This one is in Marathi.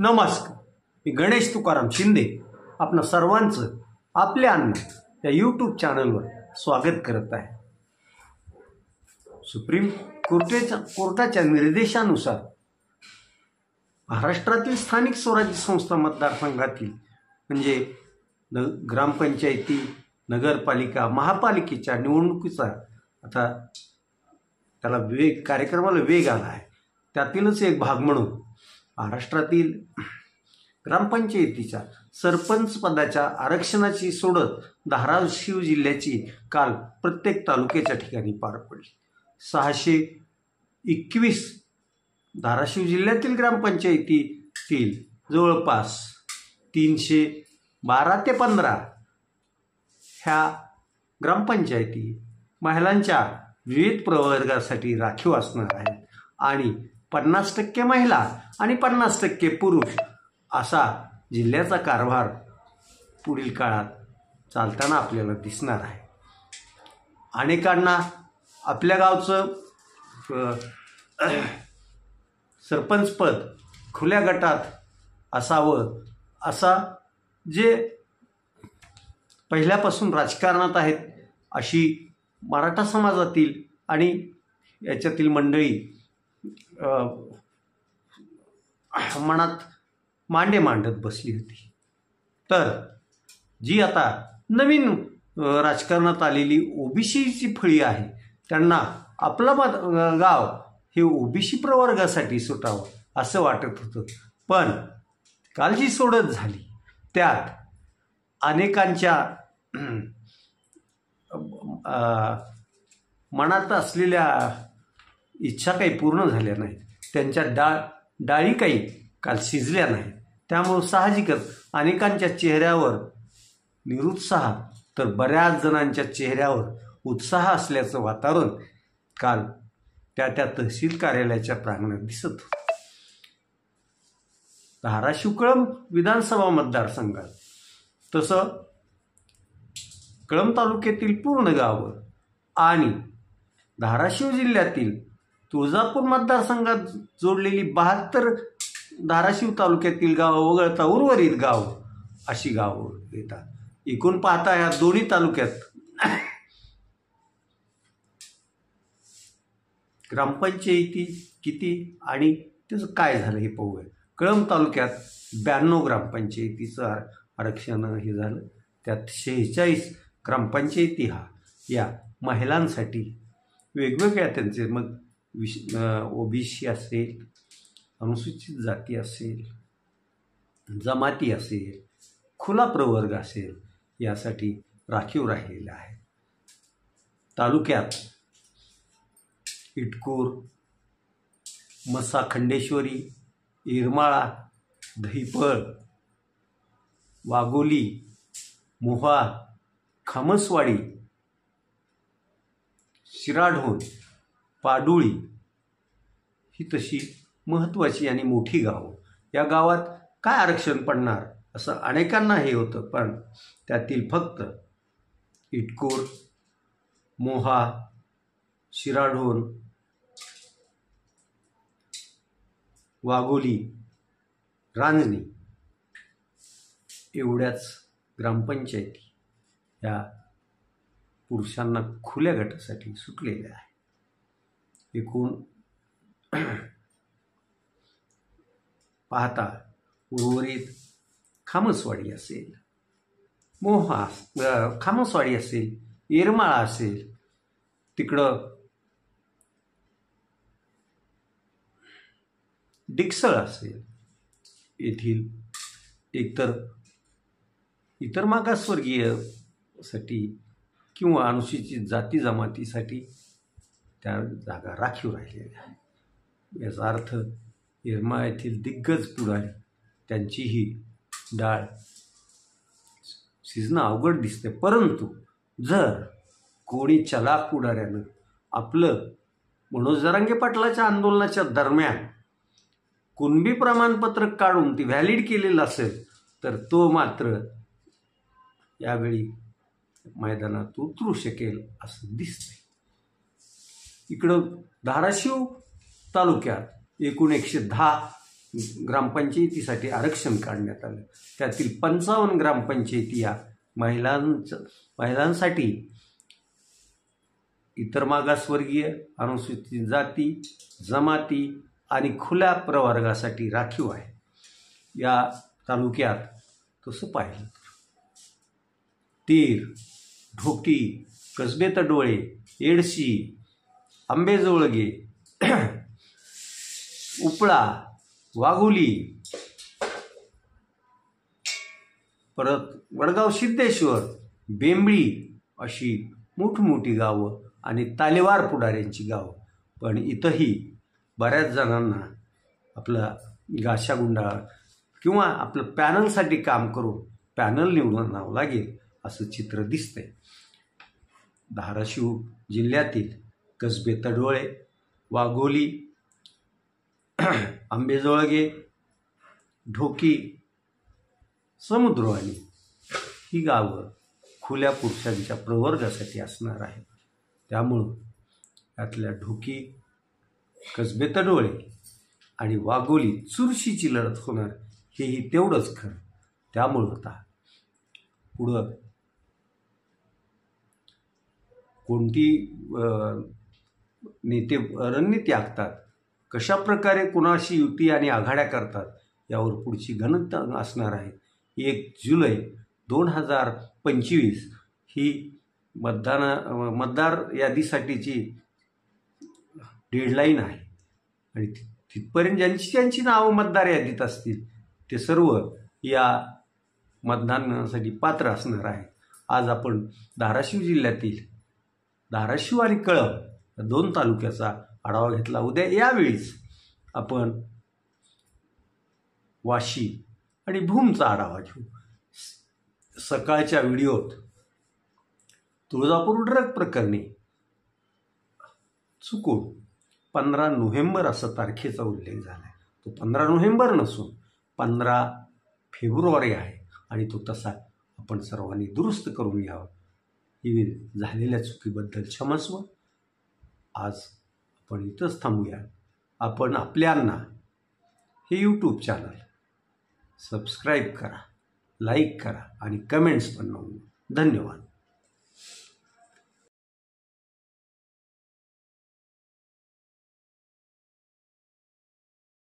नमस्कार, मी गणेश तुकाराम शिंदे आपणा सर्वांचं आपल्या अन्न या यूट्यूब चॅनलवर स्वागत करत आहे. सुप्रीम कोर्टाच्या निर्देशानुसार महाराष्ट्रातील स्थानिक स्वराज्य संस्था मतदारसंघातील म्हणजे ग्रामपंचायती, नगरपालिका, महापालिकेच्या निवडणुकीचा आता त्याला कार्यक्रमाला वेग आला आहे. त्यातीलच एक भाग म्हणून महाराष्ट्रातील ग्रामपंचायतीच्या सरपंच पदाच्या आरक्षणाची सोडत धाराशिव जिल्ह्याची काल प्रत्येक तालुक्याच्या ठिकाणी पार पडली. 621 धाराशिव जिल्ह्यातील ग्रामपंचायतीतील जवळपास 312 ते 15 ह्या ग्रामपंचायती महिलांच्या विविध प्रवर्गासाठी राखीव असणार आहेत आणि 50% महिला आणि 50% पुरुष असा जिल्ह्याचा कारभार पुढील काळात चालताना आपल्याला दिसणार आहे. अनेकांना आपल्या गावचं सरपंचपद खुल्या गटात असावं असा जे पहिल्यापासून राजकारणात आहेत अशी मराठा समाजातील आणि याच्यातील मंडळी मनात मांडे मांडत बसली होती. तर जी आता नवीन राजकारणात आलेली ओबीसीची फळी आहे त्यांना आपलं गाव हे ओबीसी प्रवर्गासाठी सुटावं असं वाटत होतं. पण काल जी सोडत झाली त्यात अनेकांच्या मनात असलेल्या इच्छा काही पूर्ण झाल्या नाहीत. त्यांच्या डाळी काही काल शिजल्या नाहीत. त्यामुळं साहजिकच अनेकांच्या चेहऱ्यावर निरुत्साह तर बऱ्याच जणांच्या चेहऱ्यावर उत्साह असल्याचं वातावरण काल त्या तहसील कार्यालयाच्या प्रांगणात दिसत होतं. धाराशिव कळंब विधानसभा मतदारसंघात तसं कळंब तालुक्यातील पूर्ण गावं आणि धाराशिव जिल्ह्यातील तुळजापूर मतदारसंघात जोडलेली 72 धाराशिव तालुक्यातील गावं वगळता उर्वरित गावं अशी गावं येतात. एकूण पाहता या दोन्ही तालुक्यात ग्रामपंचायती किती आणि त्याचं काय झालं हे पाहूया. कळंब तालुक्यात 92 ग्रामपंचायतीचं आरक्षण हे झालं. त्यात 46 ग्रामपंचायती या महिलांसाठी वेगवेगळ्या त्यांचे मग ओबीसी असेल, अनुसूचित जाती असेल, जमाती असेल, खुला प्रवर्ग असेल यासाठी राखीव राहिलेला आहे. तालुक्यात इटकूर, मसा खंडेश्वरी, येरमाळा, दहिपळ, वाघोली, मोहा, खामसवाडी, शिराढोण, पाडुळी ही तशी महत्त्वाची आणि मोठी गावं. या गावात काय आरक्षण पडणार असं अनेकांना हे होतं. पण त्यातील फक्त इटकूर, मोहा, शिराढोण, वाघोली, रांजणी एवढ्याच ग्रामपंचायती या पुरुषांना खुल्या गटासाठी सुटलेल्या आहे. एकूण पाहता उर्वरित खामसवाडी असेल, खामसवाडी असेल, येरमाळा असेल, तिकडं डिकसळ असेल, येथील एकतर इतर मागासवर्गीयसाठी किंवा अनुसूचित जाती जमातीसाठी त्या जागा राखीव राहिलेल्या आहेत. याचा अर्थ येरमाळा येथील दिग्गज पुढारी त्यांचीही डाळ शिजणं अवघड दिसते. परंतु जर कोणी चलाख पुढाऱ्यानं आपलं मनोज जरांगे पाटलाच्या आंदोलनाच्या दरम्यान कुणबी प्रमाणपत्र काढून ती व्हॅलिड केलेलं असेल तर तो मात्र यावेळी मैदानात उतरू शकेल असं दिसतंय. इकडं धाराशिव तालुक्यात एकूण 110 ग्रामपंचायतीसाठी आरक्षण काढण्यात आलं. त्यातील 55 ग्रामपंचायती या महिलांसाठी, इतर मागासवर्गीय, अनुसूचित जाती, जमाती आणि खुल्या प्रवर्गासाठी राखीव आहे. या तालुक्यात तसं पाहिलं तर तीर, ढोकी, कसबे तडोळे, येडशी, आंबेजोळगे, उपळा, वाघोली, परत वडगाव सिद्धेश्वर, बेंबळी अशी मोठमोठी गावं आणि तालेवार पुढाऱ्यांची गावं. पण इथंही बऱ्याच जणांना आपलं गाशागुंडाळ किंवा आपलं पॅनलसाठी काम करून पॅनल निवडून आणावं लागेल असं चित्र दिसतंय. धाराशिव जिल्ह्यातील कसबे तडोळे, वाघोली, आंबेजोळगे, ढोकी, समुद्रवाणी ही गावं खुल्या पुरुषांच्या प्रवर्गासाठी असणार आहेत. त्यामुळं यातल्या ढोकी, कसबे तडोळे आणि वाघोली चुरशीची लढत होणार हेही तेवढंच खरं. त्यामुळं आता पुढं कोणती नेते रणनीती आखतात, कशा प्रकारे कुणाशी युती आणि आघाड्या करतात यावर पुढची गणना असणार आहे. 1 जुलै 2025 ही मतदार यादीसाठीची डेडलाईन आहे आणि तिथपर्यंत ज्यांची नावं मतदार यादीत असतील ते सर्व या मतदानासाठी पात्र असणार आहे. आज आपण धाराशिव जिल्ह्यातील धाराशिव आणि कळंब या 2 तालुक्याचा आढावा घेतला. उद्या यावेळीच आपण वाशी आणि भूमचा आढावा घेऊ. सकाळच्या व्हिडिओत तुळजापूर ड्रग प्रकरणी चुकून 15 नोव्हेंबर असा तारखेचा उल्लेख झाला आहे. तो 15 नोव्हेंबर नसून 15 फेब्रुवारी आहे आणि तो तसा आपण सर्वांनी दुरुस्त करून घ्यावा. ही झालेल्या चुकीबद्दल क्षमस्व. आज आपण इथंच थांबूया. आपण आपल्यांना हे यूट्यूब चॅनल सबस्क्राईब करा, लाईक करा आणि कमेंट्स पण नोंदवा. धन्यवाद.